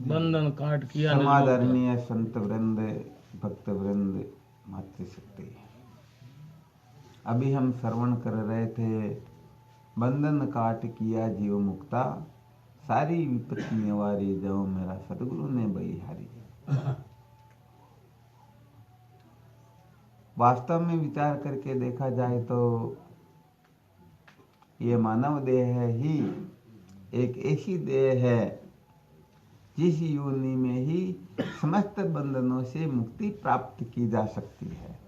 बंधन काट किया समादरणीय संत वृंद, भक्त वृंद, मातृशक्ति, अभी हम श्रवण कर रहे थे बंधन काट किया जीव मुक्ता, सारी विपत्ति निवारी जो मेरा सदगुरु ने बलिहारी। वास्तव में विचार करके देखा जाए तो ये मानव देह ही एक ऐसी देह है जिस योनि में ही समस्त बंधनों से मुक्ति प्राप्त की जा सकती है।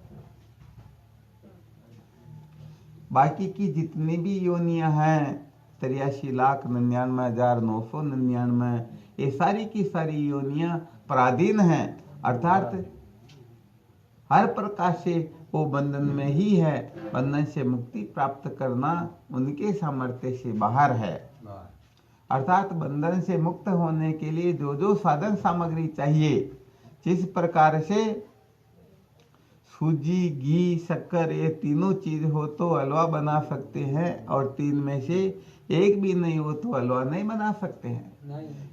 बाकी की जितनी भी योनियां हैं 83,99,999, ये सारी की सारी योनियां पराधीन हैं, अर्थात हर प्रकार से वो बंधन में ही है। बंधन से मुक्ति प्राप्त करना उनके सामर्थ्य से बाहर है। अर्थात बंधन से मुक्त होने के लिए जो जो साधन सामग्री चाहिए, जिस प्रकार से सूजी, घी, शक्कर ये तीनों चीज हो तो हलवा बना सकते हैं, और तीन में से एक भी नहीं हो तो हलवा नहीं बना सकते हैं।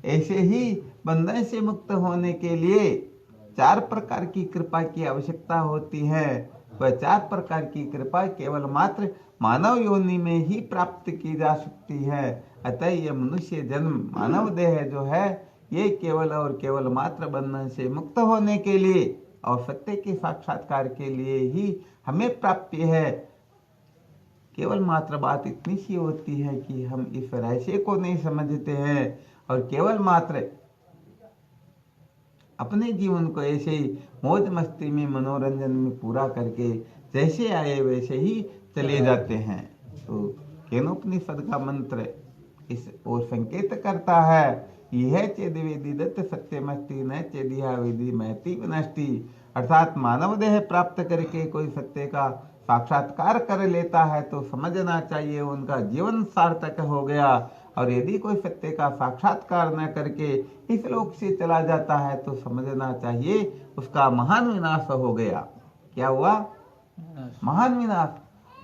ऐसे ही बंधन से मुक्त होने के लिए 4 प्रकार की कृपा की आवश्यकता होती है। वह 4 प्रकार की कृपा केवल मात्र मानव योनि में ही प्राप्त की जा सकती है। अतः यह मनुष्य जन्म, मानव देह जो है, ये केवल और केवल मात्र बंधन से मुक्त होने के लिए और सत्य के साक्षात्कार के लिए ही हमें प्राप्ति है। केवल मात्र बात इतनी सी होती है कि हम इस रहस्य को नहीं समझते हैं, और केवल मात्र अपने जीवन को ऐसे ही मौज मस्ती में, मनोरंजन में पूरा करके जैसे आए वैसे ही चले जाते हैं। तो केनोपनिषद का मंत्र इस ओर संकेत करता है, यह चेद वेदी दत्त सत्यमस्ति न चेदिहा वेदी महति विनष्टि। अर्थात मानव देह प्राप्त करके कोई सत्य का साक्षात्कार कर लेता है तो समझना चाहिए उनका जीवन सार्थक हो गया, और यदि कोई सत्य का साक्षात्कार न करके इस लोक से चला जाता है तो समझना चाहिए उसका महान विनाश हो गया। क्या हुआ? महान विनाश।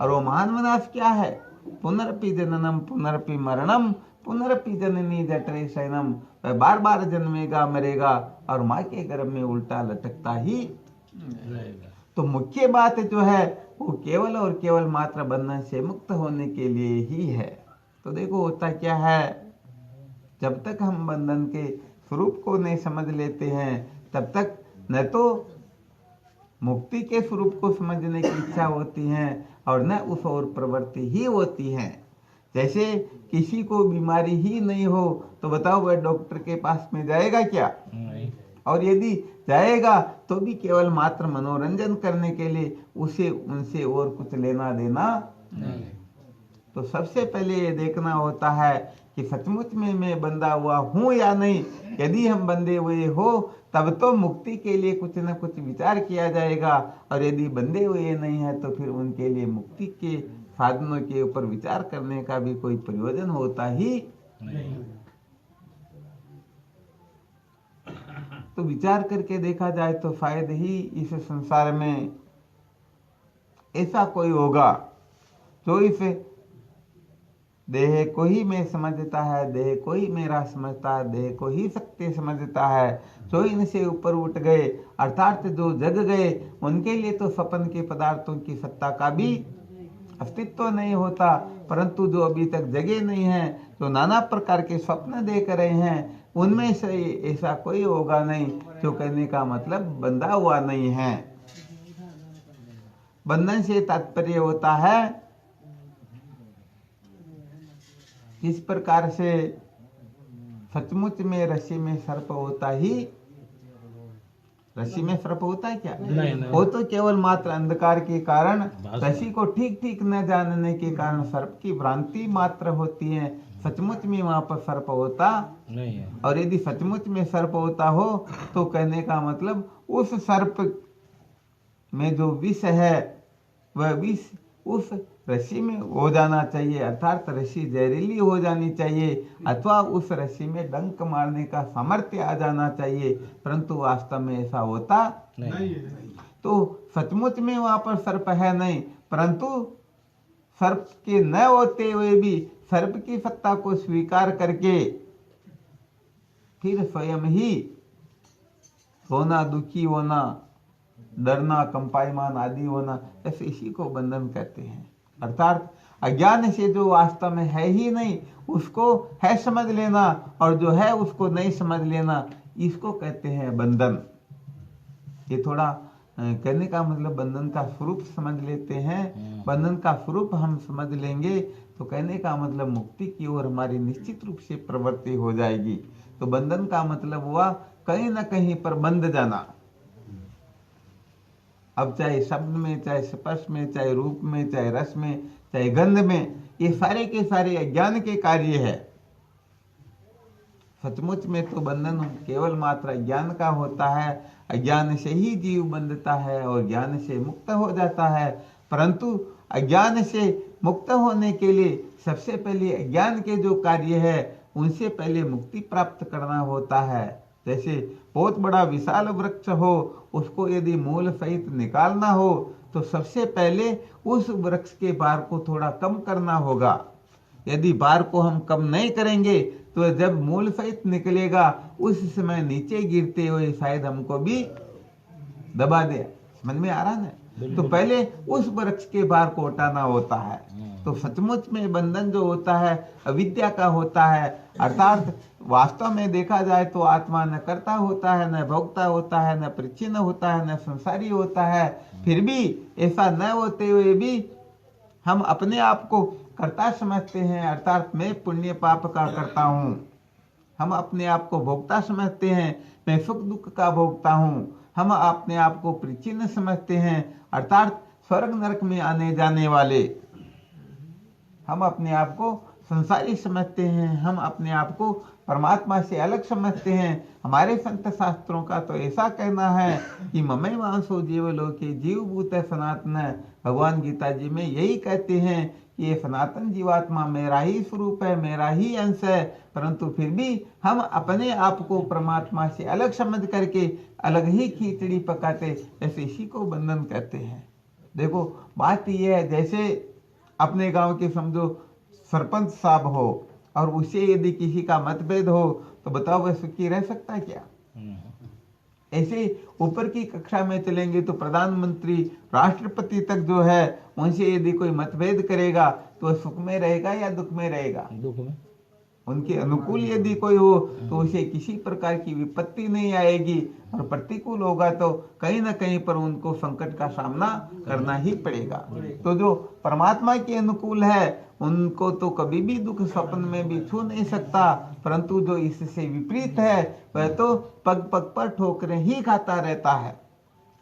और वो महान विनाश क्या है? पुनरपि जननम पुनरपि मरणम पुनरपि जननी जठरे शयनम। वह बार बार जन्मेगा, मरेगा और माँ के गर्भ में उल्टा लटकता ही रहेगा। तो मुख्य बात जो है वो केवल और केवल मात्र बंधन से मुक्त होने के लिए ही है। तो देखो होता क्या है, जब तक हम बंधन के स्वरूप को नहीं समझ लेते हैं तब तक न तो मुक्ति के स्वरूप को समझने की इच्छा होती है और न उस ओर प्रवृत्ति ही होती है। जैसे किसी को बीमारी ही नहीं हो तो बताओ वह डॉक्टर के पास में जाएगा क्या? नहीं। और यदि जाएगा तो भी केवल मात्र मनोरंजन करने के लिए, उसे उनसे और कुछ लेना देना नहीं। तो सबसे पहले ये देखना होता है कि सचमुच में मैं बंधा हुआ हूँ या नहीं। यदि हम बंधे हुए हो तब तो मुक्ति के लिए कुछ न कुछ विचार किया जाएगा, और यदि बंधे हुए नहीं है तो फिर उनके लिए मुक्ति के साधनों के ऊपर विचार करने का भी कोई प्रयोजन होता ही नहीं। तो विचार करके देखा जाए तो शायद ही इस संसार में ऐसा कोई होगा जो इस देह को ही मैं समझता है, देह को ही मेरा समझता है, देह को ही सत्य समझता है, जो इनसे ऊपर उठ गए अर्थात जो जग गए, उनके लिए तो स्वप्न के पदार्थों की सत्ता का भी अस्तित्व नहीं होता। परंतु जो अभी तक जगे नहीं हैं, जो नाना प्रकार के स्वप्न देख रहे हैं, उनमें से ऐसा कोई होगा नहीं जो कहने का मतलब बंधा हुआ नहीं है। बंधन से तात्पर्य होता है इस प्रकार से सचमुच में रस्सी में सर्प होता ही, रस्सी में सर्प होता है क्या? नहीं। वो तो केवल मात्र अंधकार के कारण, रस्सी को ठीक ठीक न जानने के कारण सर्प की भ्रांति मात्र होती है। सचमुच में वहां पर सर्प होता नहीं है। और यदि सचमुच में सर्प होता हो तो कहने का मतलब उस सर्प में जो विष है वह विष उस रस्सी में हो जाना चाहिए, अर्थात रस्सी जहरीली हो जानी चाहिए, अथवा उस रस्सी में डंक मारने का सामर्थ्य आ जाना चाहिए। परंतु वास्तव में ऐसा होता नहीं। तो सचमुच में वहां पर सर्प है नहीं, परंतु सर्प के न होते हुए भी सर्प की सत्ता को स्वीकार करके फिर स्वयं ही रोना, दुखी होना, डरना, कंपायमान आदि होना, ऐसे इसी को बंधन कहते हैं। अर्थात अज्ञान से जो वास्तव में है ही नहीं उसको है समझ लेना, और जो है उसको नहीं समझ लेना, इसको कहते हैं बंधन। ये थोड़ा कहने का मतलब बंधन का स्वरूप समझ लेते हैं। बंधन का स्वरूप हम समझ लेंगे तो कहने का मतलब मुक्ति की ओर हमारी निश्चित रूप से प्रवृत्ति हो जाएगी। तो बंधन का मतलब हुआ कहीं ना कहीं पर बंध जाना। अब चाहे शब्द में, चाहे स्पर्श में, चाहे रूप में, चाहे रस में, चाहे गंध में, ये सारे के सारे अज्ञान के कार्य है। सचमुच में तो बंधन केवल मात्र अज्ञान का होता है। अज्ञान से ही जीव बंधता है और ज्ञान से मुक्त हो जाता है। परंतु अज्ञान से मुक्त होने के लिए सबसे पहले अज्ञान के जो कार्य है उनसे पहले मुक्ति प्राप्त करना होता है। जैसे बहुत बड़ा विशाल वृक्ष हो, उसको यदि मूल सहित निकालना हो तो सबसे पहले उस वृक्ष के भार को थोड़ा कम करना होगा। यदि भार को हम कम नहीं करेंगे तो जब मूल सहित निकलेगा उस समय नीचे गिरते हुए शायद हमको भी दबा दे। समझ में आ रहा है? तो पहले उस वृक्ष के भार को हटाना होता है। तो सचमुच में बंधन जो होता है अविद्या का होता है। अर्थात वास्तव में देखा जाए तो आत्मा न कर्ता होता है, न भोक्ता होता है, न परिच्छिन्न होता है, न संसारी होता है। फिर भी ऐसा न होते हुए भी हम अपने आप को कर्ता समझते हैं। अर्थात मैं पुण्य पाप का करता हूँ। हम अपने आप को भोक्ता समझते हैं, मैं सुख दुख का भोगता हूँ। हम अपने आप को परिच्छिन्न समझते हैं, अर्थात स्वर्ग नरक में आने जाने वाले। हम अपने आप को संसारी समझते हैं, हम अपने आप को परमात्मा से अलग समझते हैं। हमारे संत शास्त्रों का तो ऐसा कहना है कि ममई मांसो जीवलोके जीवभूत सनातन। भगवान गीता जी में यही कहते हैं कि ये सनातन जीवात्मा मेरा ही स्वरूप है, मेरा ही अंश है। परंतु फिर भी हम अपने आप को परमात्मा से अलग समझ करके अलग ही खिचड़ी पकाते, ऐसे इसी को बंधन कहते हैं। देखो बात यह है, जैसे अपने गांव के समझो सरपंच साहब हो और उससे यदि किसी का मतभेद हो तो बताओ वह सुखी रह सकता है क्या? ऐसे ऊपर की कक्षा में चलेंगे तो प्रधानमंत्री, राष्ट्रपति तक जो है उनसे यदि कोई मतभेद करेगा तो वह सुख में रहेगा या दुख में रहेगा? दुख में। उनके अनुकूल यदि कोई हो तो उसे किसी प्रकार की विपत्ति नहीं आएगी, और प्रतिकूल होगा तो कहीं ना कहीं पर उनको संकट का सामना करना ही पड़ेगा। तो जो परमात्मा के अनुकूल है उनको तो कभी भी दुख स्वप्न में भी छू नहीं सकता, परंतु जो इससे विपरीत है वह तो पग पग पर ठोकरें ही खाता रहता है।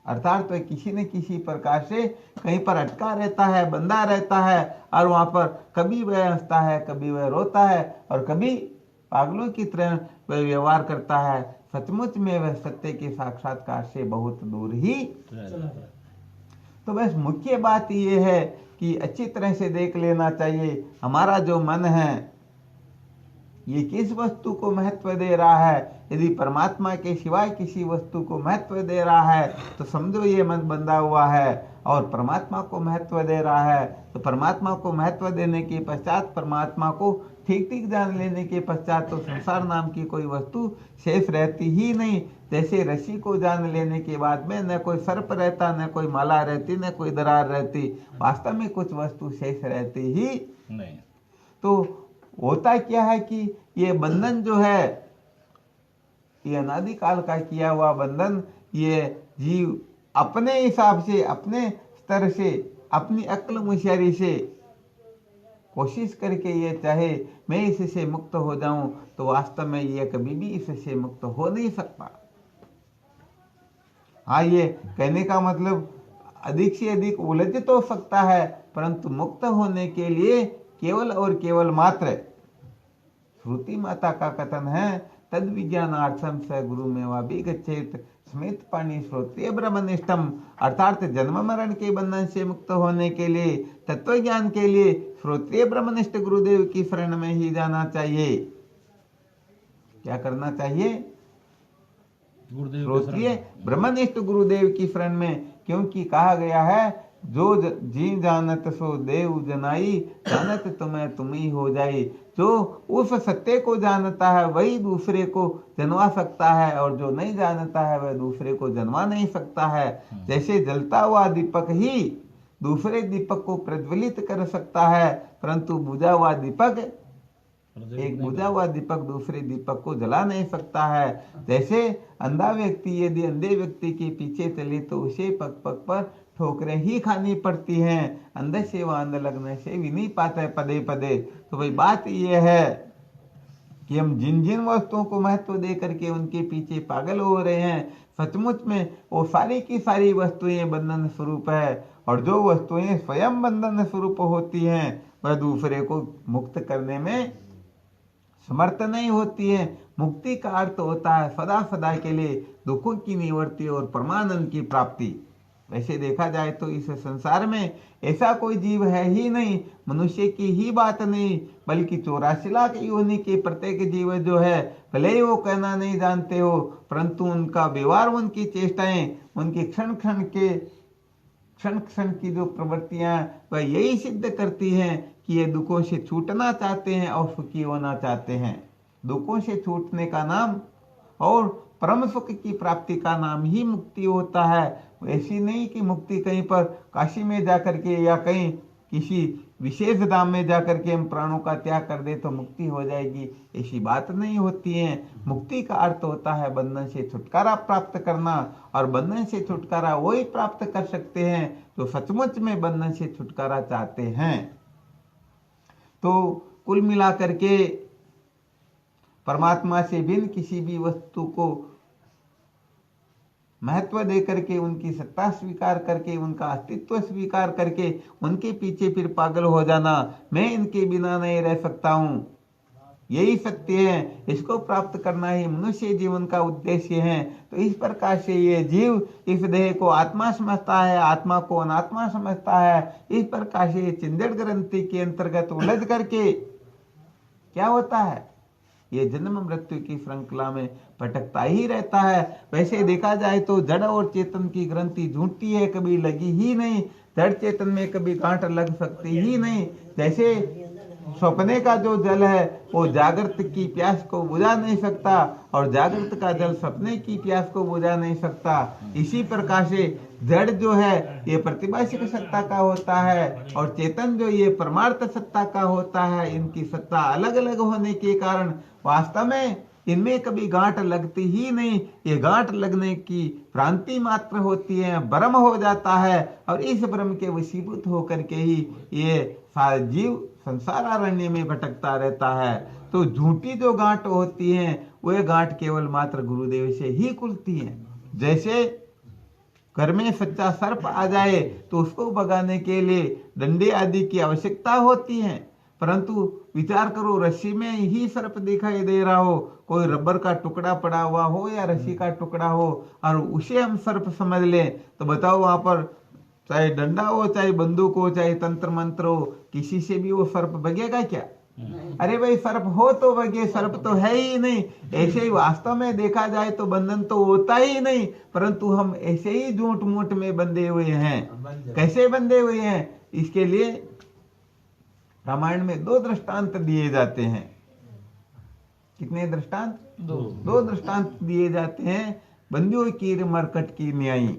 अर्थात तो किसी न किसी प्रकार से कहीं पर अटका रहता है, बंधा रहता है, और वहां पर कभी वह हंसता है, कभी वह रोता है, और कभी पागलों की तरह वह व्यवहार करता है। सचमुच में वह सत्य के साक्षात्कार से बहुत दूर ही। तो बस मुख्य बात यह है कि अच्छी तरह से देख लेना चाहिए हमारा जो मन है ये किस वस्तु को महत्व दे रहा है। यदि परमात्मा के सिवाय किसी वस्तु को महत्व दे रहा है तो समझो ये मन बंधा हुआ है, और परमात्मा को महत्व दे रहा है तो परमात्मा को महत्व देने के पश्चात, परमात्मा को ठीक ठीक जान लेने के पश्चात तो संसार नाम की कोई वस्तु शेष रहती ही नहीं। जैसे रस्सी को जान लेने के बाद में न कोई सर्प रहता, न कोई माला रहती, न कोई दरार रहती, वास्तव में कुछ वस्तु शेष रहती ही नहीं। तो होता क्या है कि ये बंधन जो है ये अनादिकाल का किया हुआ बंधन, ये जीव अपने हिसाब से, अपने स्तर से, अपनी अक्ल मुशियारी से कोशिश करके ये चाहे मैं इससे मुक्त हो जाऊं तो वास्तव में ये कभी भी इससे मुक्त हो नहीं सकता। हाँ, ये कहने का मतलब अधिक से अधिक उलझ तो सकता है, परंतु मुक्त होने के लिए केवल और केवल मात्र श्रुति माता का कथन है, तद विज्ञानार्थम स गुरु मेवा भी गच्छेत स्मित पाणी श्रोत्रिय ब्रह्मनिष्ठम। अर्थात जन्म मरण के बंधन से मुक्त होने के लिए, तत्व ज्ञान के लिए श्रोत्रिय ब्रह्मनिष्ठ गुरुदेव की शरण में ही जाना चाहिए। क्या करना चाहिए? श्रोत्रिय ब्रह्मनिष्ठ गुरुदेव की शरण में, क्योंकि कहा गया है जी जानत सो देव जनाई, जानत तुम्हें तुम ही हो जाई। जो उस सत्य को जानता है वही दूसरे को जन्मा सकता है, और जो नहीं जानता है वह दूसरे को जन्मा नहीं सकता है। जैसे जलता हुआ दीपक ही दूसरे दीपक को प्रज्वलित कर सकता है, परंतु बुझा हुआ दीपक एक बुझा हुआ दीपक दूसरे दीपक को जला नहीं सकता है। जैसे अंधा व्यक्ति यदि अंधे व्यक्ति के पीछे चले तो उसे पग पग पर ठोकरें ही खानी पड़ती हैं, अंधे से वह अंध लगने से भी नहीं पाता है पदे पदे। तो भाई बात यह है कि हम जिन जिन वस्तुओं को महत्व दे करके उनके पीछे पागल हो रहे हैं, सचमुच में वो सारी की सारी वस्तुएं बंधन स्वरूप है, और जो वस्तुएं स्वयं बंधन स्वरूप होती हैं वह दूसरे को मुक्त करने में समर्थ नहीं होती है। मुक्ति का अर्थ होता है सदा सदा के लिए दुखों की निवृत्ति और परमानंद की प्राप्ति। वैसे देखा जाए तो इस संसार में ऐसा कोई जीव है ही नहीं, मनुष्य की ही बात नहीं, बल्कि 84 लाख योनि के प्रत्येक जीव जो है, भले ही वो कहना नहीं जानते हो, परंतु उनका व्यवहार, उनकी चेष्टाएं, उनकी क्षण क्षण की जो प्रवृत्तियां वह यही सिद्ध करती हैं कि ये दुखों से छूटना चाहते हैं और सुखी होना चाहते हैं। दुखों से छूटने का नाम और परम सुख की प्राप्ति का नाम ही मुक्ति होता है। ऐसी नहीं कि मुक्ति कहीं पर काशी में जाकर के या कहीं किसी विशेष धाम में जाकर के हम प्राणों का त्याग कर दे तो मुक्ति हो जाएगी, ऐसी बात नहीं होती है। मुक्ति का अर्थ होता है बंधन से छुटकारा प्राप्त करना, और बंधन से छुटकारा वही प्राप्त कर सकते हैं जो सचमुच में बंधन से छुटकारा चाहते हैं। तो कुल मिलाकर के परमात्मा से भिन्न किसी भी वस्तु को महत्व दे करके, उनकी सत्ता स्वीकार करके, उनका अस्तित्व स्वीकार करके उनके पीछे फिर पागल हो जाना, मैं इनके बिना नहीं रह सकता हूं, यही सत्य है, इसको प्राप्त करना ही मनुष्य जीवन का उद्देश्य है। तो इस प्रकार से ये जीव इस देह को आत्मा समझता है, आत्मा को अनात्मा समझता है। इस प्रकार से चिंदड़ ग्रंथि के अंतर्गत उलझ करके क्या होता है, ये जन्म मृत्यु की श्रृंखला में भटकता ही रहता है। वैसे देखा जाए तो जड़ और चेतन की ग्रंथि झूठी है, कभी लगी ही नहीं। जड़ चेतन में कभी गांठ लग सकती ही नहीं। जैसे सपने का जो जल है वो जागृत की प्यास को बुझा नहीं सकता, और जागृत का जल सपने की प्यास को बुझा नहीं सकता। इसी प्रकार से जड़ जो है ये प्रतिभाषिक सत्ता का होता है, और चेतन जो ये परमार्थ सत्ता का होता है। इनकी सत्ता अलग अलग होने के कारण वास्तव में इनमें कभी गांठ लगती ही नहीं। ये गांठ लगने की भ्रांति मात्र होती है, भ्रम हो जाता है, और इस भ्रम के वशीभूत होकर के ही ये सारा जीव संसार अरण्य में भटकता रहता है। तो झूठी जो गांठ होती हैं वह गांठ केवल मात्र गुरुदेव से ही खुलती हैं। जैसे घर में सच्चा सर्प आ जाए तो उसको भगाने के लिए डंडे आदि की आवश्यकता होती है, परंतु विचार करो रस्सी में ही सर्प दिखाई दे रहा हो, कोई रबर का टुकड़ा पड़ा हुआ हो या रस्सी का टुकड़ा हो, और उसे हम सर्प समझ लें, तो बताओ वहां पर चाहे डंडा हो, चाहे बंदूक हो, चाहे तंत्र मंत्र हो, किसी से भी वो सर्प भगेगा क्या? अरे भाई सर्प हो तो भगे, सर्प तो है ही नहीं। ऐसे ही वास्तव में देखा जाए तो बंधन तो होता ही नहीं, परंतु हम ऐसे ही झूठ मूठ में बंधे हुए हैं। कैसे बंधे हुए हैं? इसके लिए रामायण में 2 दृष्टांत दिए जाते हैं। कितने दृष्टांत? 2 दृष्टांत दिए जाते हैं। बंदियों की मरकट की न्यायी।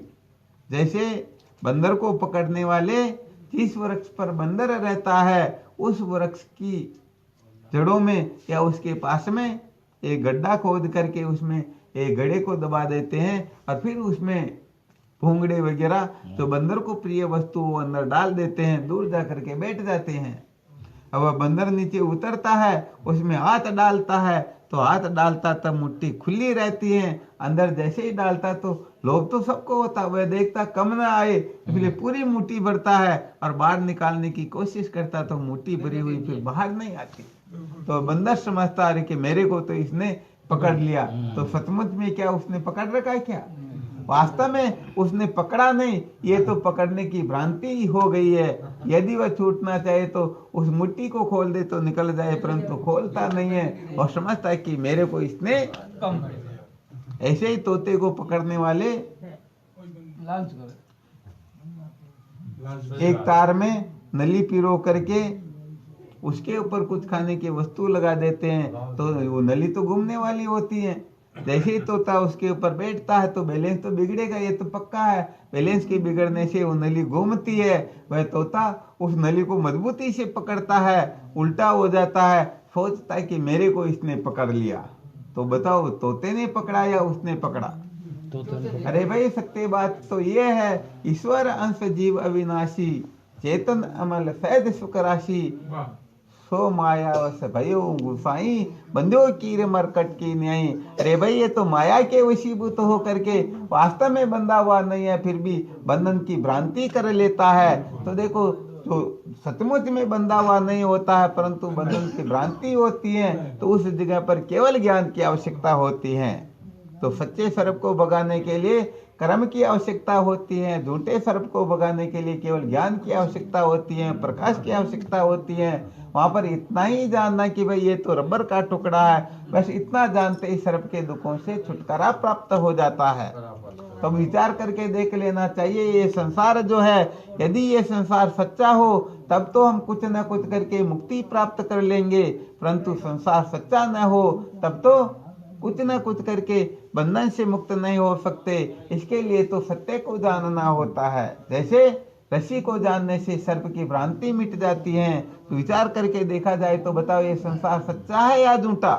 जैसे बंदर को पकड़ने वाले जिस वृक्ष पर बंदर रहता है उस वृक्ष की जड़ों में या उसके पास में एक गड्ढा खोद करके उसमें एक घड़े को दबा देते हैं, और फिर उसमें भूंगड़े वगैरह जो बंदर को प्रिय वस्तु वो अंदर डाल देते हैं, दूर जा करके बैठ जाते हैं। अब वह बंदर नीचे उतरता है, उसमें हाथ डालता है, तो हाथ डालता तब मुट्ठी खुली रहती है, अंदर जैसे ही डालता तो लोभ तो सबको होता, वह देखता कम ना आए इसलिए पूरी मुट्ठी भरता है, और बाहर निकालने की कोशिश करता तो मुट्ठी भरी हुई फिर बाहर नहीं आती। तो बंदर समझता है कि मेरे को तो इसने पकड़ लिया, तो सचमुच में क्या उसने पकड़ रखा है क्या? वास्तव में उसने पकड़ा नहीं, ये तो पकड़ने की भ्रांति हो गई है। यदि वह छूटना चाहे तो उस मुट्ठी को खोल दे तो निकल जाए, परंतु खोलता नहीं है और समझता है कि मेरे को इसने कम। ऐसे ही तोते को पकड़ने वाले लालच करे, एक तार में नली पिरो करके उसके ऊपर कुछ खाने की वस्तु लगा देते हैं तो वो नली तो घूमने वाली होती है। जैसे ही तोता उसके ऊपर बैठता है तो बैलेंस तो बिगड़ेगा, ये तो पक्का है। बैलेंस के बिगड़ने से वो नली घूमती है, वह तोता उस नली को मजबूती से पकड़ता है, उल्टा हो जाता है, सोचता है कि मेरे को इसने पकड़ लिया। तो बताओ तोते ने पकड़ा या उसने पकड़ा? अरे भाई सत्य बात तो ये है, ईश्वर अंश जीव अविनाशी, चेतन अमल सैद सुख राशि, सो माया वश भयो गुसाई, बंदो कीर मरकट की न्याय। अरे भाई ये तो माया के वशीभूत हो करके वास्तव में बंधा हुआ नहीं है, फिर भी बंधन की भ्रांति कर लेता है। तो देखो जो सचमुच में बंधा हुआ नहीं होता है परंतु बंधन की भ्रांति होती है, तो उस जगह पर केवल ज्ञान की आवश्यकता होती है। तो सच्चे सर्प को भगाने के लिए कर्म की आवश्यकता होती है, झूठे सर्प को भगाने के लिए केवल ज्ञान की आवश्यकता होती है, प्रकाश की आवश्यकता होती है। वहां पर इतना ही जानना कि भाई ये तो रबर का टुकड़ा है, बस इतना जानते ही सर्प के दुखों से छुटकारा प्राप्त हो जाता है। तो विचार करके देख लेना चाहिए, ये संसार जो है, यदि ये संसार सच्चा हो तब तो हम कुछ न कुछ करके मुक्ति प्राप्त कर लेंगे, परंतु संसार सच्चा न हो तब तो कुछ न कुछ करके बंधन से मुक्त नहीं हो सकते। इसके लिए तो सत्य को जानना होता है। जैसे रस्सी को जानने से सर्प की भ्रांति मिट जाती है। तो विचार करके देखा जाए तो बताओ ये संसार सच्चा है या झूठा?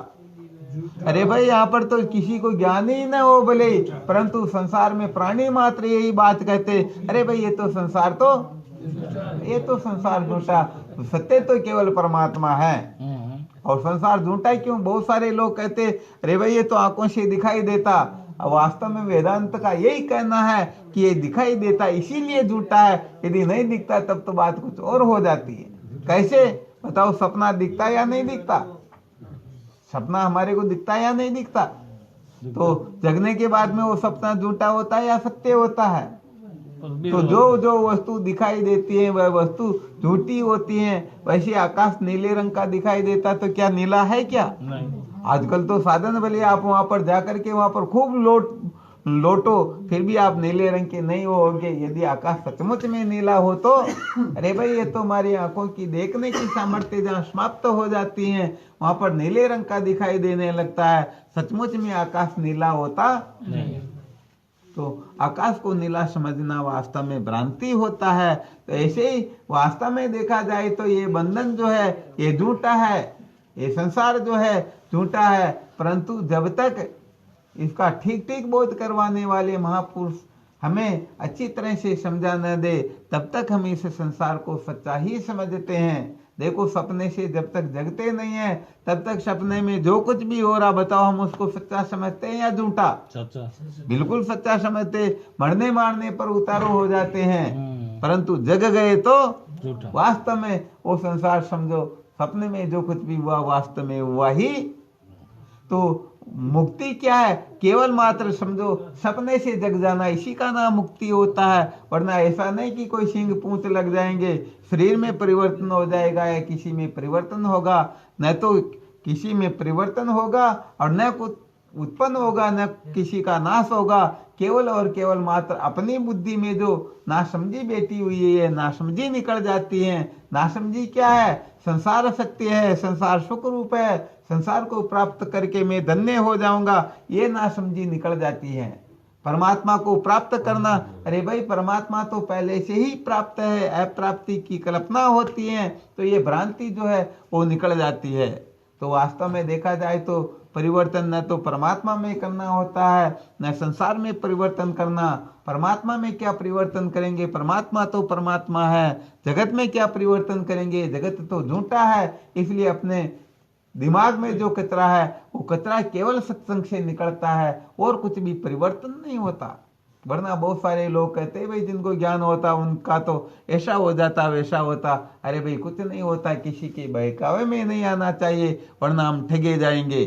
अरे भाई यहाँ पर तो किसी को ज्ञान ही न हो भले, परंतु संसार में प्राणी मात्र यही बात कहते, अरे भाई ये तो संसार झूठा, सत्य तो केवल परमात्मा है। और संसार झूठा क्यों? बहुत सारे लोग कहते अरे भाई ये तो आंखों से दिखाई देता। अब वास्तव में वेदांत का यही कहना है कि ये दिखाई देता इसीलिए झूठा है, यदि नहीं दिखता तब तो बात कुछ और हो जाती है। कैसे बताओ? सपना दिखता या नहीं दिखता? सपना हमारे को दिखता या नहीं दिखता? तो जगने के बाद में वो सपना झूठा होता है या सत्य होता है? तो जो वस्तु दिखाई देती है वह वस्तु झूठी होती है। वैसे आकाश नीले रंग का दिखाई देता तो क्या नीला है क्या? नहीं। आजकल तो साधन भले आप वहां पर जाकर के वहां पर खूब लोटो फिर भी आप नीले रंग के नहीं होगे। यदि आकाश सचमुच में नीला हो तो अरे भाई ये तो हमारी आंखों की देखने की सामर्थ्य जहाँ समाप्त हो जाती है वहां पर नीले रंग का दिखाई देने लगता है। सचमुच में आकाश नीला होता नहीं। तो आकाश को नीला समझना वास्तव में भ्रांति होता है। तो ऐसे ही वास्तव में देखा जाए तो ये बंधन जो है ये झूठा है, ये संसार जो है झूठा है, परंतु जब तक इसका ठीक ठीक बोध करवाने वाले महापुरुष हमें अच्छी तरह से समझा न दे तब तक हम इस संसार को सच्चा ही समझते हैं। देखो सपने से जब तक जगते नहीं है तब तक सपने में जो कुछ भी हो रहा बताओ हम उसको सच्चा समझते हैं या झूठा? सच्चा। बिल्कुल सच्चा समझते। मरने मारने पर उतारो हो जाते हैं, परंतु जग गए तो झूठा। वास्तव में वो संसार समझो सपने में जो कुछ भी हुआ वास्तव में हुआ ही। तो मुक्ति क्या है? केवल मात्र समझो सपने से जग जाना, इसी का नाम मुक्ति होता है। वरना ऐसा नहीं कि कोई सिंग पूंछ लग जाएंगे, शरीर में परिवर्तन हो जाएगा या किसी में परिवर्तन होगा। न तो किसी में परिवर्तन होगा और न कुछ उत्पन्न होगा, न किसी का नाश होगा। केवल और केवल मात्र अपनी बुद्धि में जो नासमझी बैठी हुई है नासमझी निकल जाती है। नासमझी क्या है? संसार सत्य है, संसार सुख रूप है, संसार को प्राप्त करके मैं धन्य हो जाऊंगा, ये नासमझी निकल जाती है। परमात्मा को प्राप्त करना, अरे भाई परमात्मा तो पहले से ही प्राप्त है, अप्राप्ति की कल्पना होती है, तो ये भ्रांति जो है वो निकल जाती है। तो वास्तव में देखा जाए तो परिवर्तन न तो परमात्मा में करना होता है न संसार में परिवर्तन करना। परमात्मा में क्या परिवर्तन करेंगे? परमात्मा तो परमात्मा है। जगत में क्या परिवर्तन करेंगे? जगत तो झूठा है। इसलिए अपने दिमाग में जो कचरा है वो कचरा केवल सत्संग से निकलता है और कुछ भी परिवर्तन नहीं होता। वरना बहुत सारे लोग कहते हैं भाई जिनको ज्ञान होता उनका तो ऐसा हो जाता वैसा होता। अरे भाई कुछ नहीं होता, किसी के बहकावे में नहीं आना चाहिए वरना हम ठगे जाएंगे।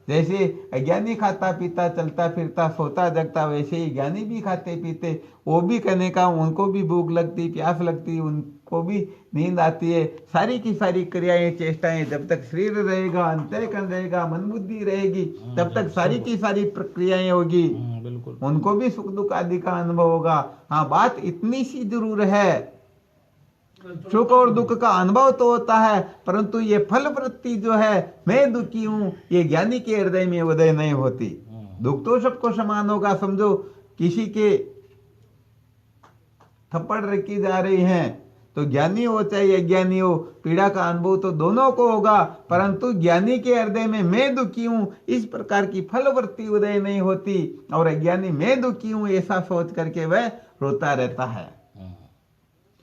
जैसे अज्ञानी खाता पीता चलता फिरता सोता जगता, वैसे ही ज्ञानी भी खाते पीते, वो भी कहने का उनको भी भूख लगती प्यास लगती, उनको भी नींद आती है। सारी की सारी क्रियाएं चेष्टाएं जब तक शरीर रहेगा, अंतःकरण रहेगा, मन बुद्धि रहेगी तब तक सारी की सारी प्रक्रियाएं होगी। बिल्कुल उनको भी सुख दुख आदि का अनुभव होगा। हाँ बात इतनी सी जरूर है सुख और दुख का अनुभव तो होता है, परंतु ये फल वृत्ति जो है मैं दुखी हूँ, ये ज्ञानी के हृदय में उदय नहीं होती। दुख तो सबको समान होगा। समझो किसी के थप्पड़ रखी जा रही हैं, तो ज्ञानी हो चाहे अज्ञानी हो, पीड़ा का अनुभव तो दोनों को होगा, परंतु ज्ञानी के हृदय में मैं दुखी हूं इस प्रकार की फलवृत्ति उदय नहीं होती, और अज्ञानी मैं दुखी हूं ऐसा सोच करके वह रोता रहता है।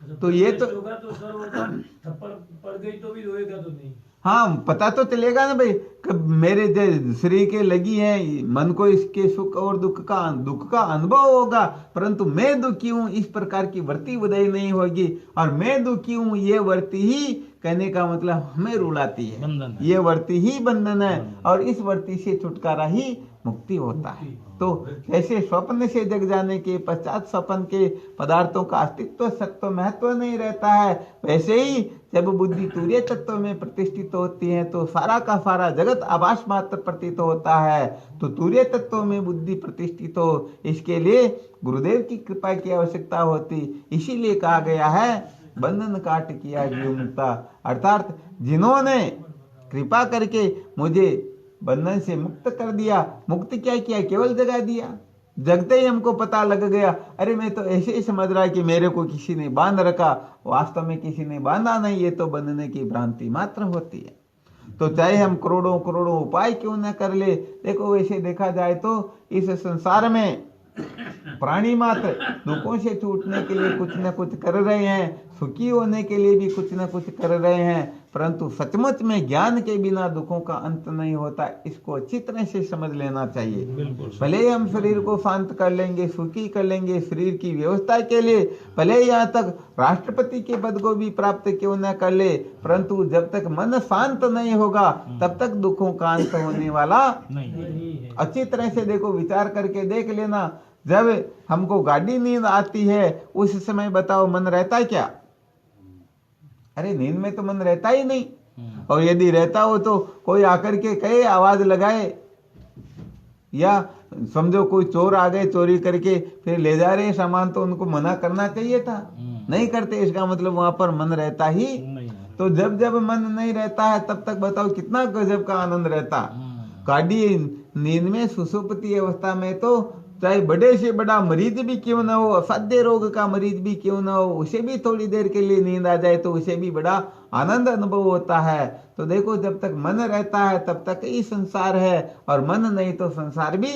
तो ये तो सर होगा, थप्पड़ पड़ गई तो भी रोएगा तो नहीं। हाँ, पता तो चलेगा ना भाई कि मेरे जो शरीर के लगी है, मन को इसके सुख और दुख का अनुभव होगा, परंतु मैं दुखी हूं इस प्रकार की वृत्ति उदय नहीं होगी। और मैं दुखी हूं ये वृत्ति ही कहने का मतलब हमें रुलाती है, ये वृत्ति ही बंधन है, और इस वृत्ति से छुटकारा ही मुक्ति होता है। तो जैसे स्वप्न से जग जाने के पश्चात स्वप्न के पदार्थों का अस्तित्व सत्व महत्व नहीं रहता है, वैसे ही जब बुद्धि तूर्य तत्व में प्रतिष्ठित होती है तो सारा का सारा जगत आभास मात्र प्रतीत होता है। तो तूर्य तत्व में बुद्धि प्रतिष्ठित हो, इसके लिए गुरुदेव की कृपा की आवश्यकता होती। इसीलिए कहा गया है बंधन काट किया जीव मुक्ता, अर्थात जिन्होंने कृपा करके मुझे बंधन से मुक्त कर दिया। मुक्त क्या किया? केवल जगा दिया। जगते ही हमको पता लग गया, अरे मैं तो ऐसे ही समझ रहा कि मेरे को किसी ने बांध रखा, वास्तव में किसी ने बांधा नहीं, ये तो बंधने की भ्रांति मात्र होती है। तो चाहे हम करोड़ों करोड़ों उपाय क्यों न कर ले, देखो वैसे देखा जाए तो इस संसार में प्राणी मात्र दुखों से छूटने के लिए कुछ न कुछ कर रहे हैं, सुखी होने के लिए भी कुछ न कुछ कर रहे हैं, परंतु सचमुच में ज्ञान के बिना दुखों का अंत नहीं होता। इसको अच्छी तरह से समझ लेना चाहिए। भले ही हम शरीर को शांत कर लेंगे, सुखी कर लेंगे, शरीर की व्यवस्था के लिए भले यहाँ तक राष्ट्रपति के पद को भी प्राप्त क्यों न कर ले, परंतु जब तक मन शांत नहीं होगा तब तक दुखों का अंत होने वाला नहीं। अच्छी तरह से देखो, विचार करके देख लेना। जब हमको गाड़ी नींद आती है उस समय बताओ मन रहता क्या? अरे नींद में तो मन रहता ही नहीं। और यदि रहता हो तो कोई आकर के कहे, आवाज लगाए, या समझो कोई चोर आ गए चोरी करके फिर ले जा रहे सामान, तो उनको मना करना चाहिए था, नहीं करते। इसका मतलब वहां पर मन रहता ही नहीं। तो जब जब मन नहीं रहता है तब तक बताओ कितना गजब का आनंद रहता। गाड़ी नींद में सुसुप्ति अवस्था में तो चाहे बड़े से बड़ा मरीज भी क्यों ना हो, असाध्य रोग का मरीज भी क्यों ना हो, उसे भी थोड़ी देर के लिए नींद आ जाए तो उसे भी बड़ा आनंद अनुभव होता है। तो देखो, जब तक मन रहता है तब तक ही संसार है, और मन नहीं तो संसार भी।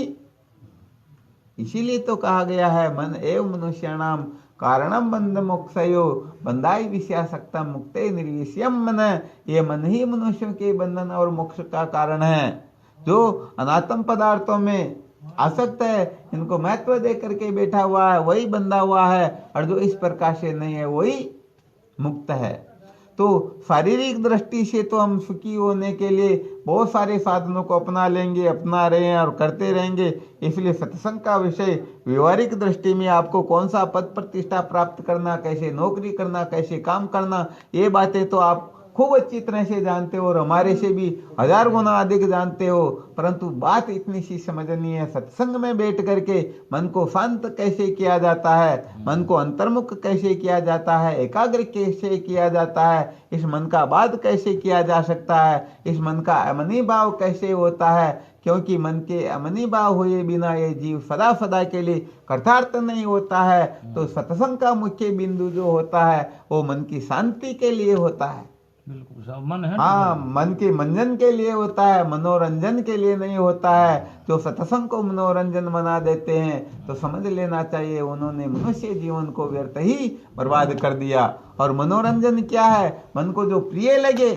इसीलिए तो कहा गया है मन एव मनुष्याणाम कारणम बंध मोक्षयो बंधाई विषयासक्तम मुक्ते निर्विषयम मन। ये मन ही मनुष्यों के बंधन और मोक्ष का कारण है। जो अनात्म पदार्थों में आसक्त है, इनको महत्व दे करके बैठा हुआ है, वही बंधा हुआ है, और जो इस प्रकार से नहीं है वही मुक्त है। तो शारीरिक दृष्टि से तो हम सुखी होने के लिए बहुत सारे साधनों को अपना लेंगे, अपना रहे हैं और करते रहेंगे। इसलिए सत्संग का विषय व्यवहारिक दृष्टि में आपको कौन सा पद प्रतिष्ठा प्राप्त करना, कैसे नौकरी करना, कैसे काम करना, ये बातें तो आप खूब अच्छी तरह से जानते हो और हमारे से भी 1000 गुना अधिक जानते हो। परंतु बात इतनी सी समझनी है, सत्संग में बैठ करके मन को शांत कैसे किया जाता है, मन को अंतर्मुख कैसे किया जाता है, एकाग्र कैसे किया जाता है, इस मन का बाध कैसे किया जा सकता है, इस मन का अमनी भाव कैसे होता है। क्योंकि मन के अमनी भाव हुए बिना ये जीव सदा सदा के लिए कृतार्थ नहीं होता है। तो सत्संग का मुख्य बिंदु जो होता है वो मन की शांति के लिए होता है। बिल्कुल, मन है। हाँ, मन के मंजन के लिए होता है, मनोरंजन के लिए नहीं होता है। जो सत्संग को मनोरंजन बना देते हैं तो समझ लेना चाहिए उन्होंने मनुष्य जीवन को व्यर्थ ही बर्बाद कर दिया। और मनोरंजन क्या है? मन को जो प्रिय लगे,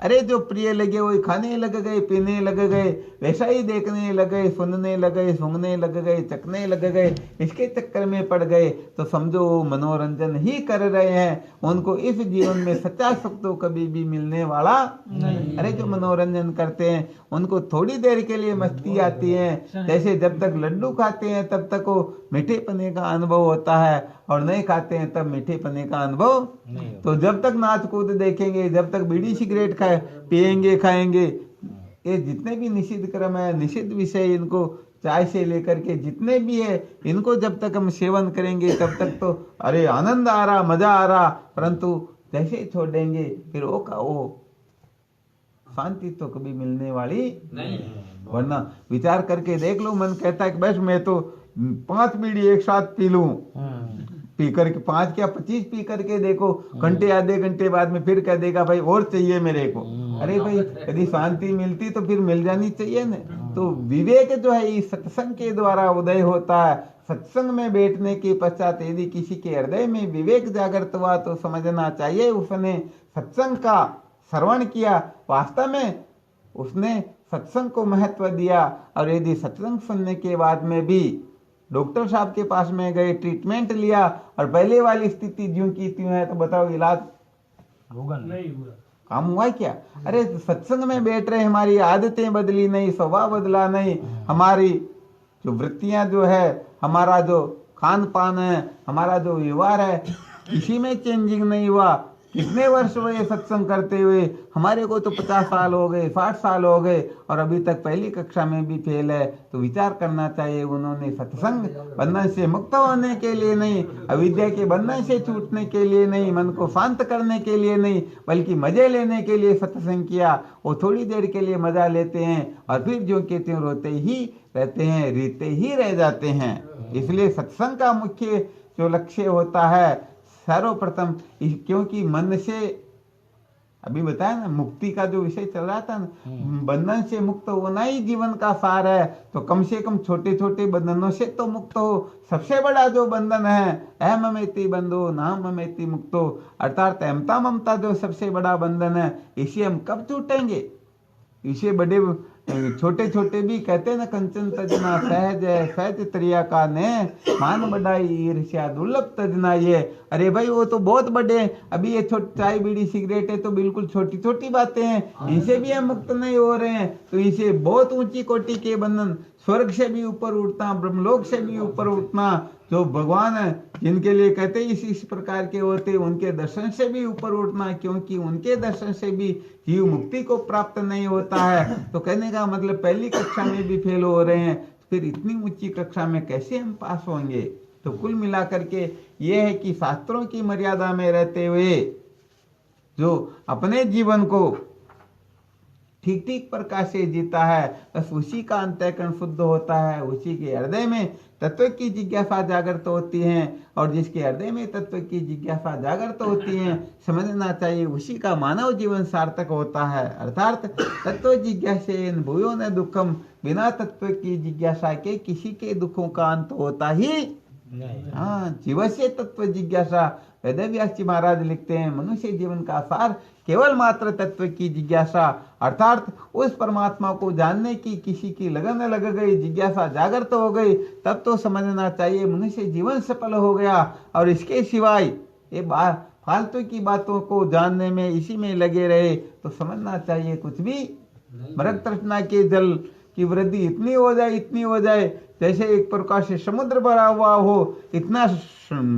अरे जो प्रिय लगे वही खाने लग गए, पीने लग गए, वैसा ही देखने लग गए, सुनने लग गए, सूंघने लग गए, चखने लग गए, इसके चक्कर में पड़ गए। तो समझो वो मनोरंजन ही कर रहे हैं, उनको इस जीवन में सच्चा सुख तो कभी भी मिलने वाला नहीं। अरे जो मनोरंजन करते हैं उनको थोड़ी देर के लिए मस्ती आती है। जैसे जब तक लड्डू खाते हैं तब तक वो मीठे पने का अनुभव होता है, और नहीं खाते हैं तब मीठे पने का अनुभव नहीं। तो जब तक नाच कूद देखेंगे, जब तक बीड़ी सिगरेट पिएंगे खाएंगे, ये जितने भी निषिद्ध क्रम है, निषिद्ध विषय, इनको चाय से लेकर के जितने भी है, इनको जब तक हम सेवन करेंगे तब तक तो अरे आनंद आ रहा, मजा आ रहा, परंतु जैसे ही छोड़ देंगे फिर वो शांति तो कभी मिलने वाली नहीं। वरना विचार करके देख लो, मन कहता है कि बस मैं तो 5 बीड़ी एक साथ पी लूं, पी करके 5 क्या 25 पी करके देखो, घंटे आधे घंटे बाद में फिर कह देगा भाई और चाहिए मेरे को। अरे भाई यदि शांति मिलती तो फिर मिल जानी चाहिए ना। तो विवेक जो है इस सत्संग के द्वारा उदय होता है। सत्संग में बैठने के पश्चात यदि किसी के हृदय में विवेक जागृत हुआ तो समझना चाहिए उसने सत्संग का श्रवण किया, वास्तव में उसने सत्संग को महत्व दिया। और यदि सत्संग सुनने के बाद में भी डॉक्टर साहब के पास में गए, ट्रीटमेंट लिया और पहले वाली स्थिति ज्यों की त्यों है, तो बताओ इलाज होगा नहीं, हुआ काम हुआ क्या? अरे सत्संग में बैठ रहे, हमारी आदतें बदली नहीं, स्वभाव बदला नहीं, हमारी जो वृत्तियां जो है, हमारा जो खान पान है, हमारा जो व्यवहार है, किसी में चेंजिंग नहीं हुआ। कितने वर्ष हुए सत्संग करते हुए? हमारे को तो 50 साल हो गए, 60 साल हो गए और अभी तक पहली कक्षा में भी फेल है। तो विचार करना चाहिए, उन्होंने सत्संग बंधन से मुक्त होने के लिए नहीं, अविद्या के बंधन से छूटने के लिए नहीं, मन को शांत करने के लिए नहीं, बल्कि मजे लेने के लिए सत्संग किया। वो थोड़ी देर के लिए मजा लेते हैं और फिर जो के त्यों रोते ही रहते हैं, रीते ही रह जाते हैं। इसलिए सत्संग का मुख्य जो लक्ष्य होता है सर्वप्रथम, क्योंकि मन से अभी बताया ना, मुक्ति का जो विषय चल रहा था ना, बंधन से मुक्त होना ही जीवन का सार है। तो कम से कम छोटे छोटे बंधनों से तो मुक्त हो। सबसे बड़ा जो बंधन है अहममेति बंधो नाहममेति मुक्तो, अर्थात अहमता ममता जो सबसे बड़ा बंधन है, इसे हम कब छूटेंगे? इसे बड़े छोटे छोटे भी कहते ना, कंचन तजना सहज है सहज त्रिया का ने, मान बढ़ाई ईर्ष्या दुर्लभ तजना ये। अरे भाई वो तो बहुत बड़े हैं, अभी ये चाय बीड़ी सिगरेट है तो बिल्कुल छोटी छोटी बातें हैं, इनसे भी हम मुक्त नहीं हो रहे हैं। तो इसे बहुत ऊंची कोटि के बंधन, स्वर्ग से भी ऊपर उठना, ब्रह्मलोक से भी ऊपर उठना, जो भगवान है जिनके लिए कहते इस प्रकार के होते, उनके दर्शन से भी ऊपर उठना, क्योंकि उनके दर्शन से भी जीव मुक्ति को प्राप्त नहीं होता है। तो कहने का मतलब पहली कक्षा में भी फेल हो रहे हैं, फिर इतनी ऊंची कक्षा में कैसे हम पास होंगे? तो कुल मिलाकर के ये है कि शास्त्रों की मर्यादा में रहते हुए जो अपने जीवन को ठीक ठीक प्रकार से जीता है, बस उसी का अंतःकरण शुद्ध होता है, उसी के हृदय में तत्व की जिज्ञासा जागृत होती है। और जिसके हृदय में तत्व की जिज्ञासा जागृत होती है, समझना चाहिए उसी का मानव जीवन सार्थक होता है। अर्थात तत्व जिज्ञासेन भूयो न दुखम, बिना तत्व की जिज्ञासा के किसी के दुखों का अंत होता ही हाँ। जीव से तत्व जिज्ञासा, वेदव्यास जी महाराज लिखते हैं, मनुष्य जीवन का सार केवल मात्र तत्व की जिज्ञासा, अर्थात उस परमात्मा को जानने की किसी की लगन लग गई, जिज्ञासा जागृत हो गई, तब तो समझना चाहिए मनुष्य जीवन सफल हो गया। और इसके सिवाय ये फालतू की बातों को जानने में, इसी में लगे रहे तो समझना चाहिए कुछ भी मृग तृष्णा के जल की वृद्धि इतनी हो जाए जैसे एक प्रकार से समुद्र भरा हुआ हो, इतना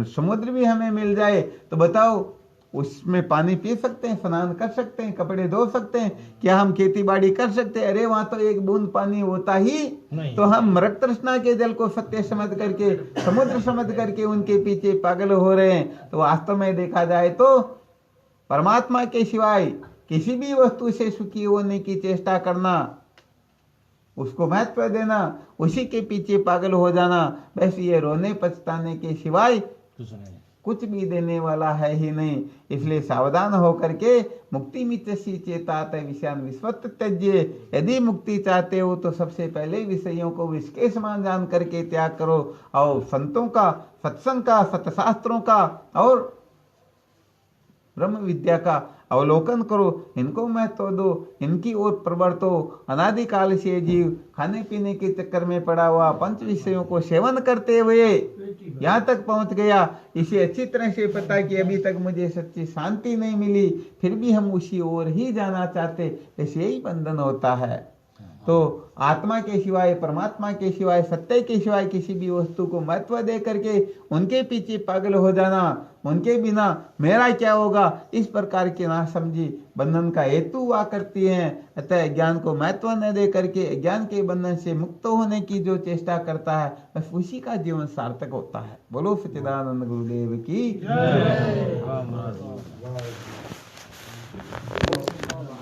समुद्र भी हमें मिल जाए तो बताओ उसमें पानी पी सकते हैं, स्नान कर सकते हैं, कपड़े धो सकते हैं, क्या हम खेती बाड़ी कर सकते हैं? अरे वहां तो एक बूंद पानी होता ही नहीं। तो हम मृग तृष्णा के जल को सत्य समझ करके, समुद्र समझ करके उनके पीछे पागल हो रहे हैं। तो वास्तव में देखा जाए तो परमात्मा के सिवाय किसी भी वस्तु से सुखी होने की चेष्टा करना, उसको महत्व देना, उसी के पीछे पागल हो जाना, बस ये रोने पछताने के सिवाय कुछ भी देने वाला है ही नहीं। इसलिए सावधान होकर के मुक्ति मित्यसि चेतात विषयान विस्वत त्यज्य, यदि मुक्ति चाहते हो तो सबसे पहले विषयों को विष के समान जान करके त्याग करो और संतों का, सत्संग का, सतशास्त्रों का और ब्रह्म विद्या का अवलोकन करो, इनको महत्व दो, इनकी ओर प्रवर्तो। अनादिकाल से जीव खाने पीने के चक्कर में पड़ा हुआ पंच विषयों को सेवन करते हुए यहाँ तक पहुंच गया। इसे अच्छी तरह से पता कि अभी तक मुझे सच्ची शांति नहीं मिली, फिर भी हम उसी ओर ही जाना चाहते, ऐसे ही बंधन होता है। तो आत्मा के सिवाय, परमात्मा के सिवाय, सत्य के सिवाय किसी भी वस्तु को महत्व दे करके उनके पीछे पागल हो जाना, उनके बिना मेरा क्या होगा, इस प्रकार की नासमझी बंधन का हेतु हुआ करती है। अतः ज्ञान को महत्व न दे करके ज्ञान के बंधन से मुक्त होने की जो चेष्टा करता है बस उसी का जीवन सार्थक होता है। बोलो सच्चिदानंद गुरुदेव की जय।